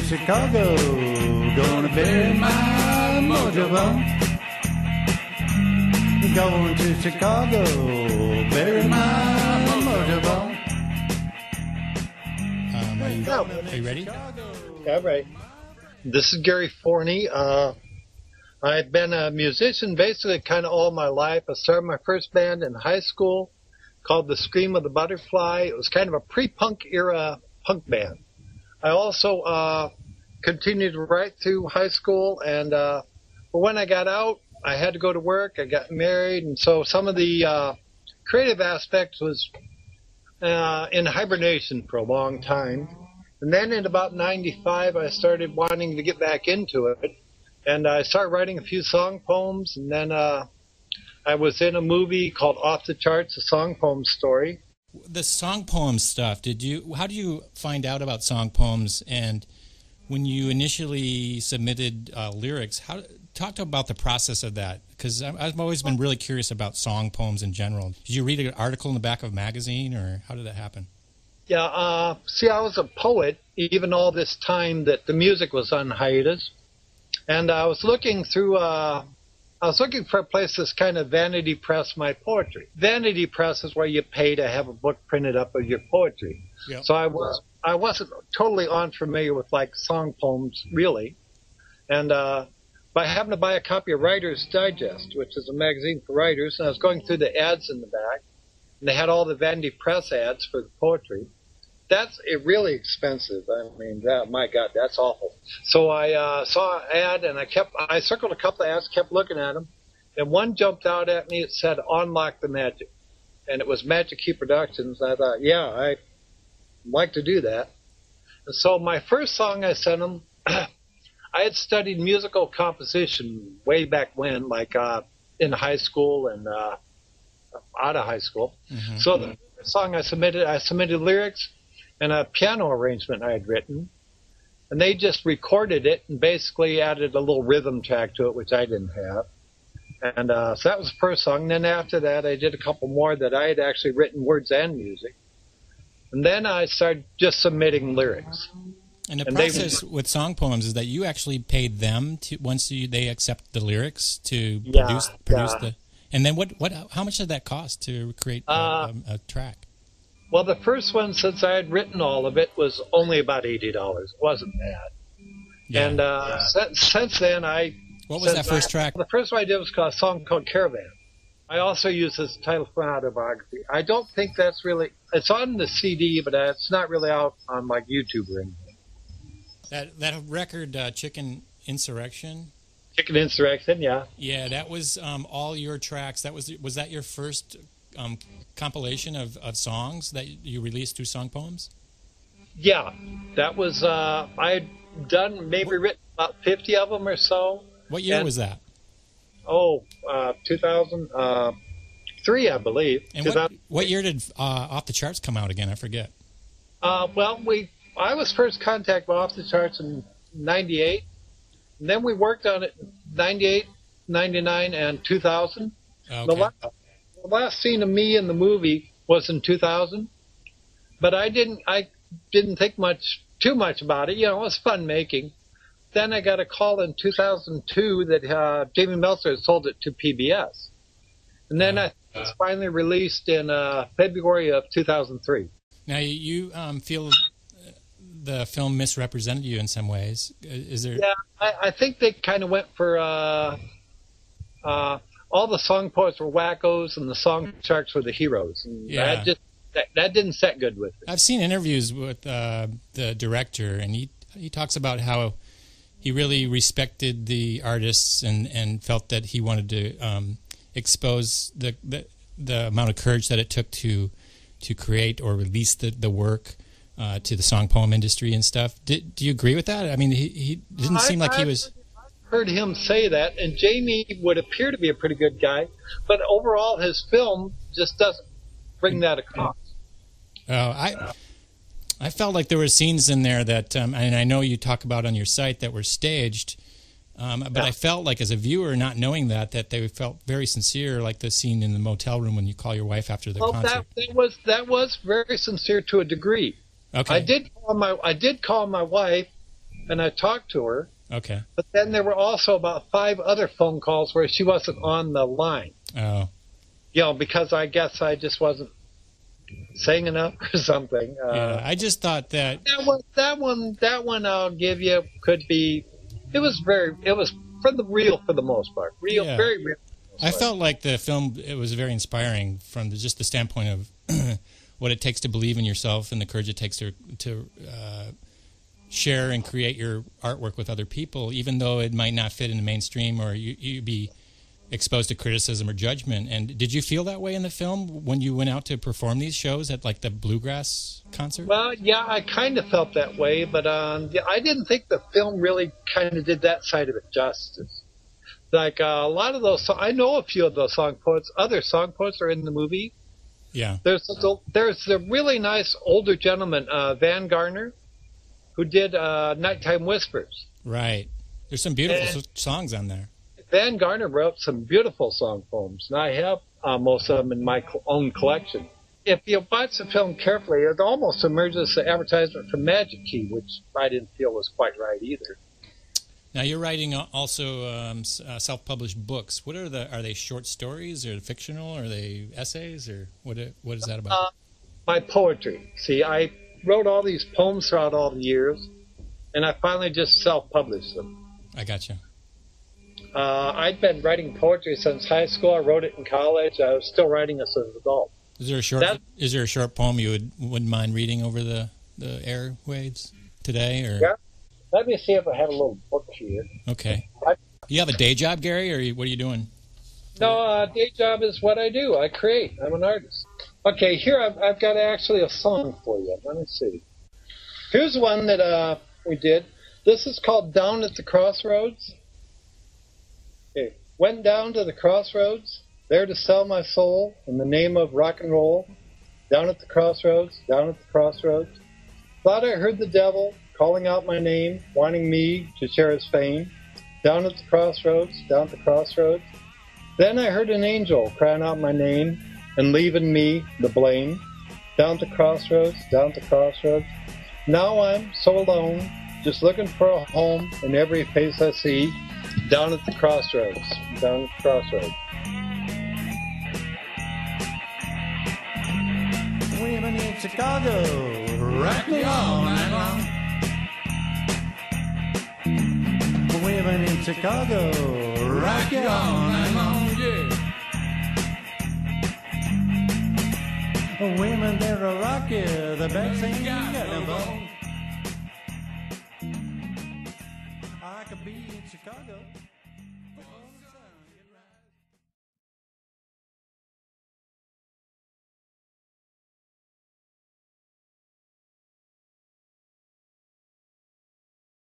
Chicago, gonna bury my mojo bone. Going to Chicago, bury my mojo bone. Are you ready? Yeah, right. This is Gary Forney. I've been a musician basically kind of all my life. I started my first band in high school called The Scream of the Butterfly. It was kind of a pre-punk era punk band. I also continued right through high school, and but when I got out, I had to go to work. I got married, and so some of the creative aspects was in hibernation for a long time. And then in about 95, I started wanting to get back into it. And I started writing a few song poems. And then I was in a movie called Off the Charts, a song poem story. The song poem stuff, how do you find out about song poems? And when you initially submitted lyrics, talk about the process of that. Because I've always been really curious about song poems in general. Did you read an article in the back of a magazine, or how did that happen? Yeah, see, I was a poet even all this time that the music was on hiatus. And I was looking through, I was looking for a place that's kind of vanity press my poetry. Vanity press is where you pay to have a book printed up of your poetry. Yep. So I wasn't totally unfamiliar with like song poems, really. And I happened to buy a copy of Writer's Digest, which is a magazine for writers, and I was going through the ads in the back. And they had all the Vanity Press ads for the poetry. That's really expensive. I mean, my God, that's awful. So I saw an ad, and I circled a couple of ads, kept looking at them, and one jumped out at me. It said, "Unlock the Magic," and it was Magic Key Productions. I thought, yeah, I'd like to do that. And so my first song I sent them, I had studied musical composition way back when, like in high school and out of high school. Mm-hmm. So the song I submitted lyrics and a piano arrangement I had written, and they just recorded it and basically added a little rhythm track to it, which I didn't have. And so that was the first song. And then after that, I did a couple more that I had actually written words and music. And then I started just submitting lyrics. And the process with song poems is that you actually paid them to once they accept the lyrics to produce the. And then how much did that cost to create a track? Well, the first one, since I had written all of it, was only about $80. It wasn't bad. Yeah. And since then, What was that first track? The first one I did was a song called Caravan. I also used this title for an autobiography. I don't think that's really, it's on the CD, but it's not really out on like YouTube or anything. That record, Chicken Insurrection? Chicken Insurrection, yeah. Yeah, that was all your tracks. Was that your first compilation of songs that you released through Song Poems? Yeah, that was, I had written about 50 of them or so. What year was that? 2003, I believe. And what year did Off the Charts come out again? I forget. I was first contacted by Off the Charts in 98. And then we worked on it in 98, 99, and 2000. Okay. The last scene of me in the movie was in 2000. But I didn't think too much about it. You know, it was fun making. Then I got a call in 2002 that Jamie Meltzer had sold it to PBS. And then it was finally released in February of 2003. Now, you feel the film misrepresented you in some ways. Is there? Yeah, I think they kind of went for all the song poets were wackos and the song sharks were the heroes. And yeah. That didn't set good with it. I've seen interviews with the director, and he talks about how he really respected the artists and felt that he wanted to expose the amount of courage that it took to create or release the work to the song poem industry and stuff. Do you agree with that? I mean, he didn't seem like he was. I've heard him say that, and Jamie would appear to be a pretty good guy, but overall his film just doesn't bring that across. I felt like there were scenes in there that, and I know you talk about on your site, that were staged, but I felt like as a viewer, not knowing that they felt very sincere, like the scene in the motel room when you call your wife after the concert. That was very sincere to a degree. Okay. I did call my wife and I talked to her. Okay. But then there were also about 5 other phone calls where she wasn't on the line. Oh. Because I guess I just wasn't saying enough or something. Yeah, I just thought that that one I'll give you could be. It was for the most part, Yeah. very real. I felt like the film, it was very inspiring from just the standpoint of what it takes to believe in yourself and the courage it takes to share and create your artwork with other people, even though it might not fit in the mainstream or you be exposed to criticism or judgment. And did you feel that way in the film when you went out to perform these shows at like the bluegrass concert? Well, yeah, I kind of felt that way, but I didn't think the film really kind of did that side of it justice. Like a lot of those, I know a few of those song poets. Other song poets are in the movie. Yeah. There's a really nice older gentleman, Van Garner, who did Nighttime Whispers. Right. There's some beautiful songs on there. Van Garner wrote some beautiful song poems, and I have most of them in my own collection. If you watch the film carefully, it almost emerges as an advertisement for Magic Key, which I didn't feel was quite right either. Now you're writing also self-published books. Are they short stories or fictional? Or are they essays or what is that about? My poetry. See, I wrote all these poems throughout all the years, and I finally just self-published them. I gotcha. I'd been writing poetry since high school. I wrote it in college. I was still writing as an adult. Is there a short poem you wouldn't mind reading over the airwaves today? Or? Yeah. Let me see if I have a little book here. Okay. You have a day job, Gary, or what are you doing? No, day job is what I do. I create. I'm an artist. Okay, here I've got actually a song for you. Let me see. Here's one that we did. This is called Down at the Crossroads. Okay. Went down to the crossroads, there to sell my soul in the name of rock and roll. Down at the crossroads, down at the crossroads. Thought I heard the devil calling out my name, wanting me to share his fame. Down at the crossroads, down at the crossroads. Then I heard an angel crying out my name and leaving me the blame. Down at the crossroads, down at the crossroads. Now I'm so alone, just looking for a home in every face I see. Down at the crossroads, down at the crossroads. Women in Chicago, rock me all night long. Women in Chicago, rock you all night long, yeah. Women, they're a rock you, the backs ain't got no bone. I could be in Chicago.